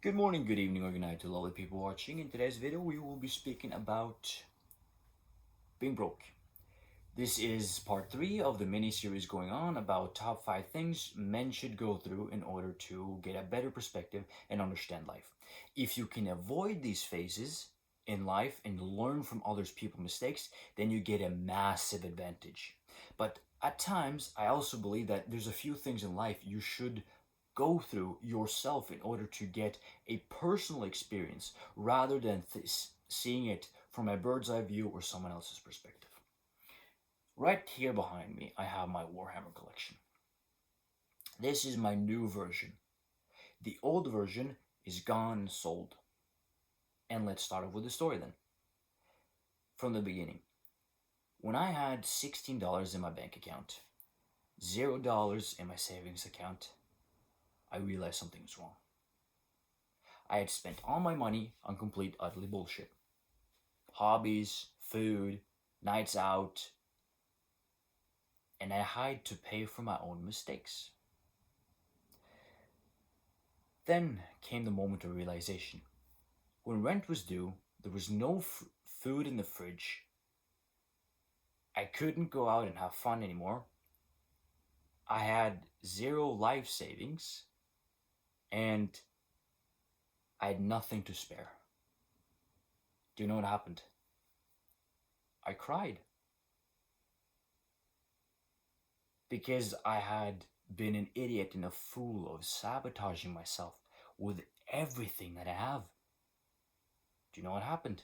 Good morning, good evening, or good night to lovely people watching. In today's video, we will be speaking about being broke. This is part 3 of the mini series going on about top 5 things men should go through in order to get a better perspective and understand life. If you can avoid these phases in life and learn from others people's mistakes, then you get a massive advantage. But at times, I also believe that there's a few things in life you should go through yourself in order to get a personal experience rather than seeing it from a bird's eye view or someone else's perspective. Right here behind me, I have my Warhammer collection. This is my new version. The old version is gone and sold. And let's start off with the story then. From the beginning. When I had $16 in my bank account, $0 in my savings account, I realized something was wrong. I had spent all my money on complete utterly bullshit. Hobbies, food, nights out, and I had to pay for my own mistakes. Then came the moment of realization. When rent was due, there was no food in the fridge. I couldn't go out and have fun anymore. I had zero life savings, and I had nothing to spare. Do you know what happened? I cried. Because I had been an idiot and a fool of sabotaging myself with everything that I have. Do you know what happened?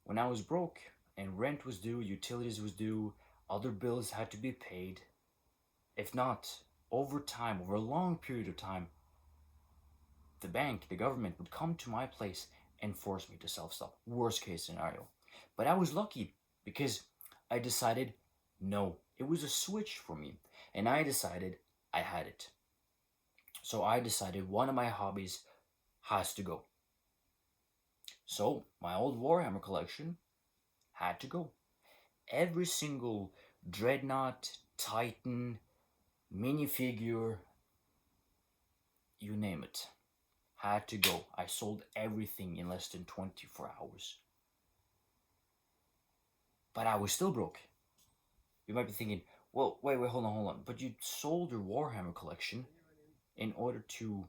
When I was broke and rent was due, utilities was due, other bills had to be paid. If not, over time, over a long period of time, the bank, the government would come to my place and force me to self-stop. Worst case scenario. But I was lucky because I decided no, it was a switch for me, and I decided I had it. So I decided one of my hobbies has to go. So my old Warhammer collection had to go. Every single Dreadnought, Titan, minifigure, you name it, had to go. I sold everything in less than 24 hours. But I was still broke. You might be thinking, well, wait, hold on. But you sold your Warhammer collection in order to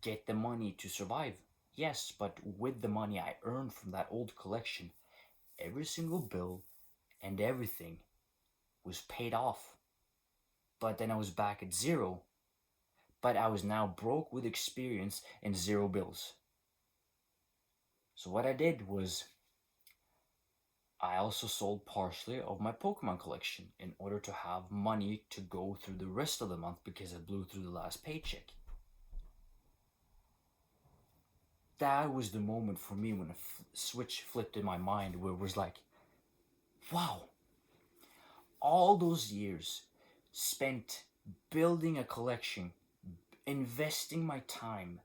get the money to survive. Yes, but with the money I earned from that old collection, every single bill and everything was paid off. But then I was back at zero. But I was now broke with experience and zero bills. So what I did was I also sold partially of my Pokemon collection in order to have money to go through the rest of the month because I blew through the last paycheck. That was the moment for me when a switch flipped in my mind where it was like, wow, all those years spent building a collection, investing my time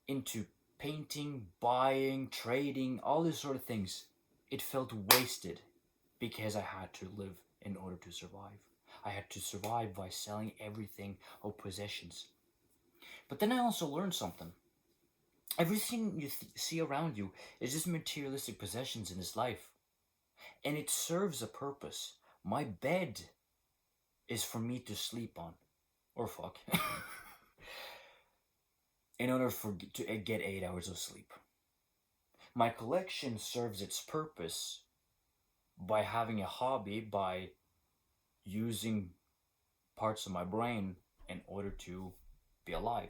into painting, buying, trading, all these sort of things, it felt wasted because I had to live in order to survive. I had to survive by selling everything of possessions. But then I also learned something. Everything you see around you is just materialistic possessions in this life. And it serves a purpose. My bed is for me to sleep on. Or fuck. In order to get 8 hours of sleep. My collection serves its purpose by having a hobby, by using parts of my brain in order to be alive.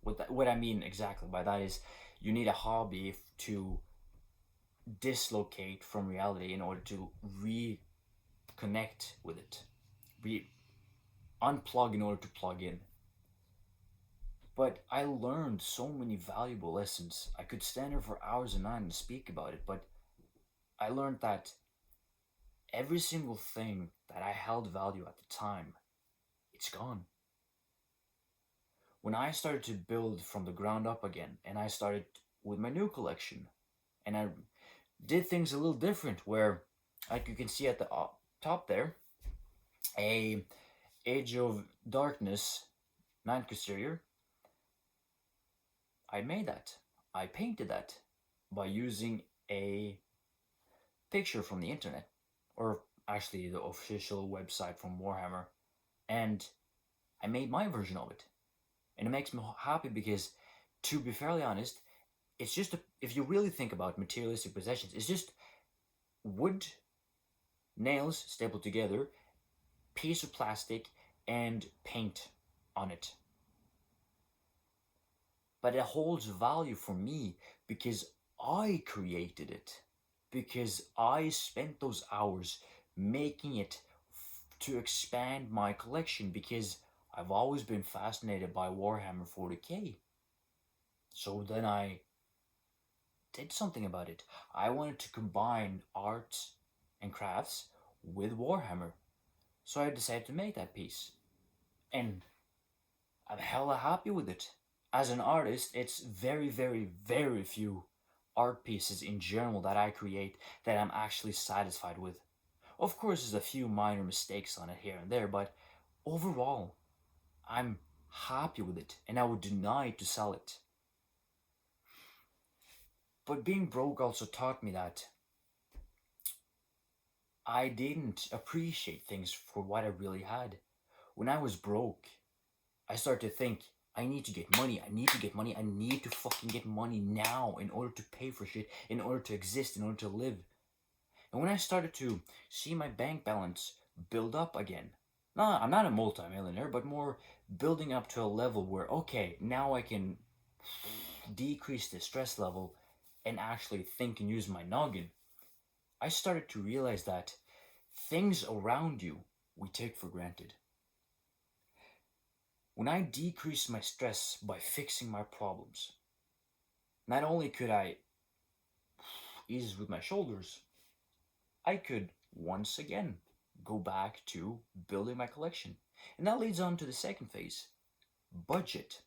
What I mean exactly by that is you need a hobby to dislocate from reality in order to reconnect with it. Unplug in order to plug in. But I learned so many valuable lessons. I could stand here for hours and on and speak about it, but I learned that every single thing that I held value at the time, it's gone. When I started to build from the ground up again, and I started with my new collection, and I did things a little different where, like you can see at the top there, Age of Darkness, Ninth Exterior, I made that. I painted that by using a picture from the internet, or actually the official website from Warhammer, and I made my version of it. And it makes me happy because, to be fairly honest, it's just if you really think about materialistic possessions, it's just wood, nails stapled together, piece of plastic, and paint on it. But it holds value for me because I created it, because I spent those hours making it to expand my collection, because I've always been fascinated by Warhammer 40k. So then I did something about it. I wanted to combine art and crafts with Warhammer. So I decided to make that piece. And I'm hella happy with it. As an artist, it's very, very, very few art pieces in general that I create that I'm actually satisfied with. Of course, there's a few minor mistakes on it here and there, but overall, I'm happy with it and I would deny to sell it. But being broke also taught me that I didn't appreciate things for what I really had. When I was broke, I started to think, I need to get money, I need to get money, I need to fucking get money now in order to pay for shit, in order to exist, in order to live. And when I started to see my bank balance build up again, no, I'm not a multimillionaire, but more building up to a level where, okay, now I can decrease the stress level and actually think and use my noggin. I started to realize that things around you we take for granted. When I decreased my stress by fixing my problems, not only could I ease with my shoulders, I could once again go back to building my collection. And that leads on to the second phase, budget.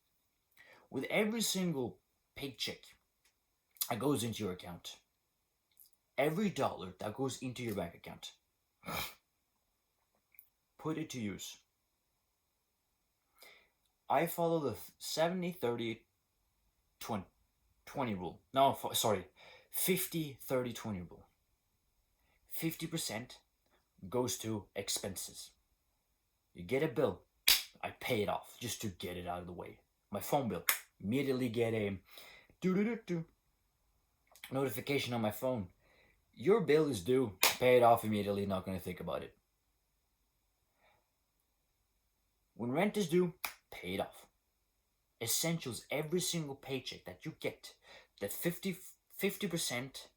With every single paycheck that goes into your account, every dollar that goes into your bank account, put it to use. I follow the 70 30 20 rule. No, sorry, 50 30 20 rule. 50% goes to expenses. You get a bill, I pay it off just to get it out of the way. My phone bill, immediately get a notification on my phone. Your bill is due, pay it off immediately, not going to think about it. When rent is due, pay it off. Essentials, every single paycheck that you get, that 50%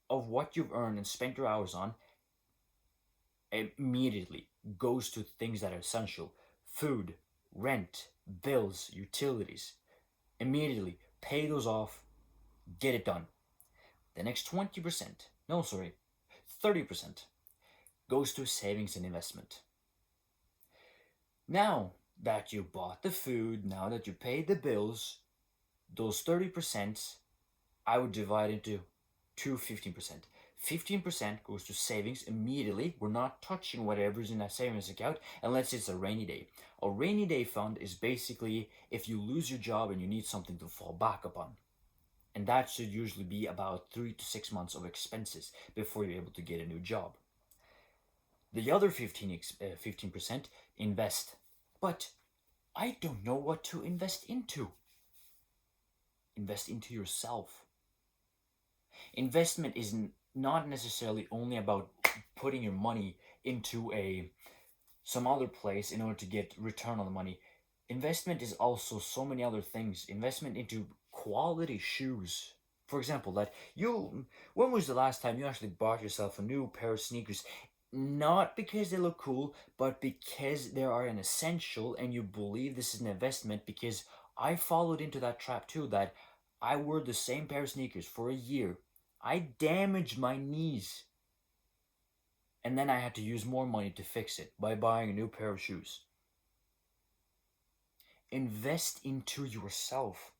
of what you've earned and spent your hours on immediately goes to things that are essential. Food, rent, bills, utilities. Immediately pay those off, get it done. The next 20%, no, sorry, 30% goes to savings and investment. Now that you bought the food, now that you paid the bills, those 30% I would divide into two 15%. 15% goes to savings immediately. We're not touching whatever's in that savings account unless it's a rainy day. A rainy day fund is basically if you lose your job and you need something to fall back upon. And that should usually be about 3 to 6 months of expenses before you're able to get a new job. The other 15% invest. But I don't know what to invest into. Invest into yourself. Investment is not necessarily only about putting your money into some other place in order to get return on the money. Investment is also so many other things. Investment into quality shoes. For example, when was the last time you actually bought yourself a new pair of sneakers? Not because they look cool, but because they are an essential and you believe this is an investment. Because I followed into that trap too, that I wore the same pair of sneakers for a year. I damaged my knees. And then I had to use more money to fix it by buying a new pair of shoes. Invest into yourself.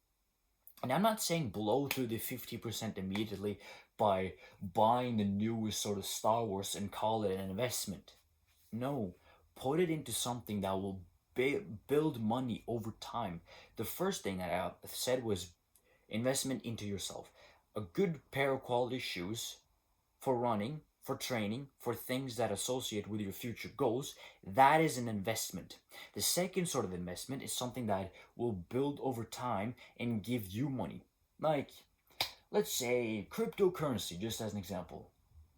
And I'm not saying blow through the 50% immediately by buying the newest sort of Star Wars and call it an investment. No, put it into something that will build money over time. The first thing that I said was investment into yourself. A good pair of quality shoes for running, for training, for things that associate with your future goals, that is an investment. The second sort of investment is something that will build over time and give you money. Like, let's say cryptocurrency, just as an example.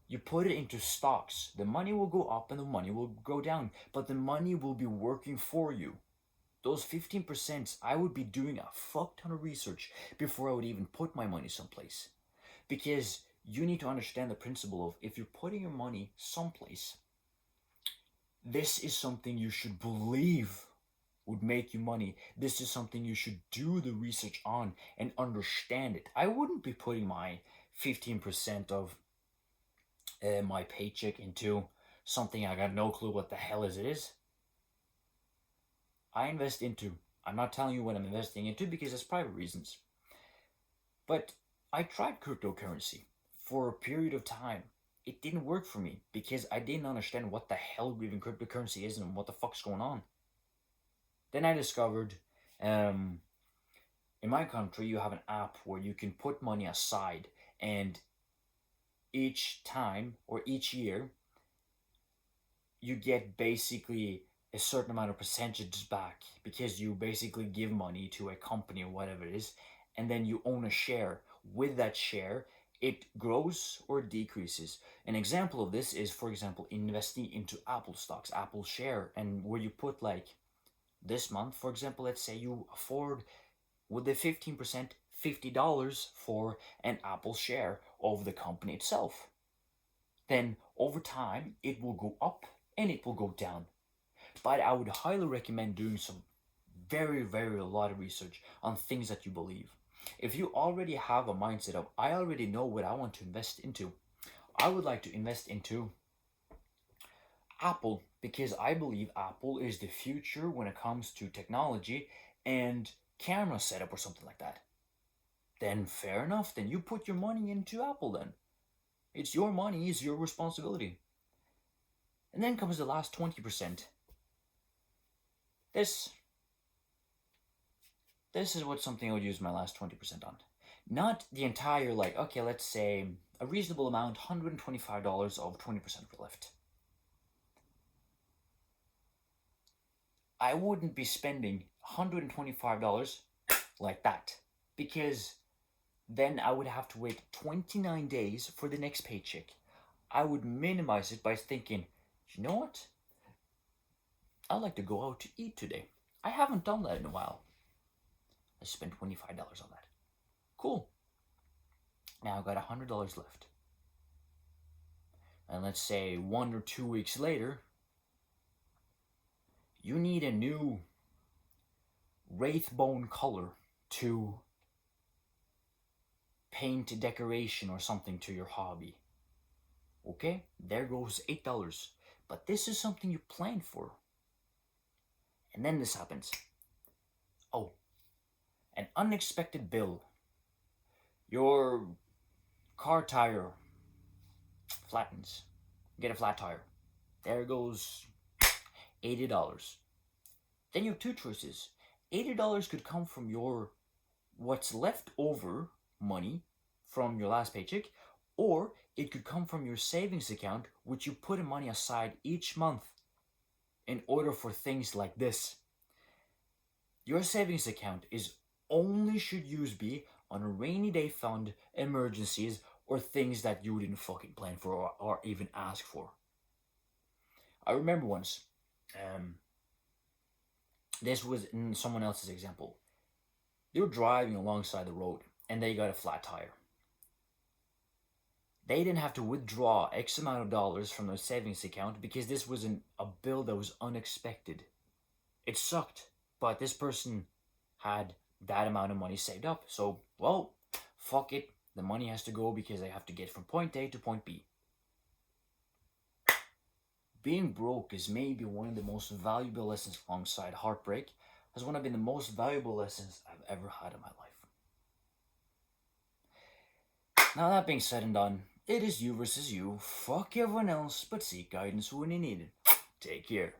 You put it into stocks, the money will go up and the money will go down, but the money will be working for you. Those 15%, I would be doing a fuck ton of research before I would even put my money someplace. Because you need to understand the principle of if you're putting your money someplace, this is something you should believe would make you money. This is something you should do the research on and understand it. I wouldn't be putting my 15% of my paycheck into something I got no clue what the hell it is. I invest into, I'm not telling you what I'm investing into because it's private reasons. But I tried cryptocurrency for a period of time. It didn't work for me because I didn't understand what the hell even cryptocurrency is and what the fuck's going on. Then I discovered in my country you have an app where you can put money aside, and each time or each year you get basically a certain amount of percentages back because you basically give money to a company or whatever it is, and then you own a share. With that share, it grows or decreases. An example of this is, for example, investing into Apple stocks, Apple share, and where you put like this month, for example, let's say you afford with the 15% $50 for an Apple share of the company itself. Then over time, it will go up and it will go down. But I would highly recommend doing some very a lot of research on things that you believe. If you already have a mindset of, I already know what I want to invest into, I would like to invest into Apple because I believe Apple is the future when it comes to technology and camera setup or something like that. Then fair enough, then you put your money into Apple then. It's your money, it's your responsibility. And then comes the last 20%. This is what something I would use my last 20% on. Not the entire, like, okay, let's say a reasonable amount, $125 of 20% left. I wouldn't be spending $125 like that because then I would have to wait 29 days for the next paycheck. I would minimize it by thinking, you know what? I'd like to go out to eat today. I haven't done that in a while. I spent $25 on that. Cool. Now I've got $100 left. And let's say 1 or 2 weeks later, you need a new wraithbone color to paint a decoration or something to your hobby. Okay, there goes $8. But this is something you planned for. And then this happens. Oh, an unexpected bill. Your car tire flattens. Get a flat tire. There goes $80. Then you have two choices. $80 could come from your what's left over money from your last paycheck, or it could come from your savings account, which you put in money aside each month in order for things like this. Your savings account is only should use be on a rainy day fund, emergencies, or things that you didn't fucking plan for or even ask for. I remember once, this was in someone else's example. They were driving alongside the road and they got a flat tire. They didn't have to withdraw X amount of dollars from their savings account because this was a bill that was unexpected. It sucked, but this person had that amount of money saved up. So, well, fuck it. The money has to go because they have to get from point A to point B. Being broke is maybe one of the most valuable lessons alongside heartbreak, has one of been the most valuable lessons I've ever had in my life. Now that being said and done, it is you versus you. Fuck everyone else, but seek guidance when you need it. Take care.